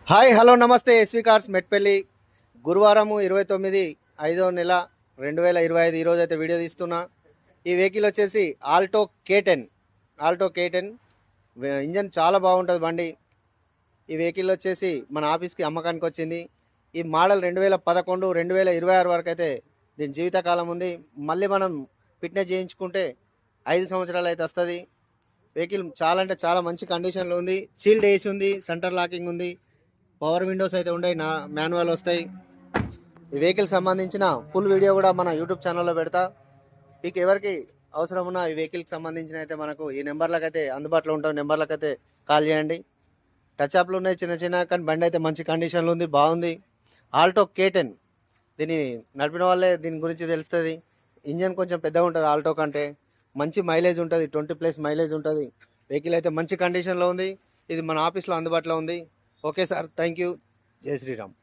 Hi hello నమస్తే SV cars Metpally గురువారము 29/5/2025 ఈరోజు అయితే వీడియో తీస్తున్నా. ఈ వెహికల్ వచ్చేసి ఆల్టో K10 ఇంజన్ చాలా బాగుంటుంది బండి. ఈ వెహికల్ వచ్చేసి మన ఆఫీస్కి అమ్మకానికి వచ్చింది. ఈ మోడల్ 2011 2026 వరకు అయితే దీని జీవితకాలం ఉంది. మళ్ళీ మనం ఫిట్నెస్ చేయించుకుంటే 5 సంవత్సరాలు అయితే వస్తుంది. వెహికల్ చాలా అంటే చాలా మంచి కండిషన్లో ఉంది. సీల్డ్ ఏసీ ఉంది, సెంటర్ లాకింగ్ ఉంది, పవర్ విండోస్ అయితే ఉన్నాయి, మాన్యువల్ వస్తాయి. ఈ వెహికల్ సంబంధించిన ఫుల్ వీడియో కూడా మన యూట్యూబ్ ఛానల్లో పెడతా. మీకు ఎవరికి అవసరం ఉన్న ఈ వెహికల్కి సంబంధించిన అయితే మనకు ఈ నెంబర్లకు అయితే అందుబాటులో ఉంటాం. నెంబర్లకు అయితే కాల్ చేయండి. టచ్ అప్లు ఉన్నాయి చిన్న చిన్న, కానీ బండి అయితే మంచి కండిషన్లో ఉంది, బాగుంది. ఆల్టో K10 దీన్ని నడిపిన వాళ్ళే దీని గురించి తెలుస్తుంది. ఇంజన్ కొంచెం పెద్దగా ఉంటుంది ఆల్టో కంటే, మంచి మైలేజ్ ఉంటుంది, 20+ మైలేజ్ ఉంటుంది. వెహికల్ అయితే మంచి కండిషన్లో ఉంది. ఇది మన ఆఫీస్లో అందుబాటులో ఉంది. Okay sir, thank you. జై శ్రీరామ్.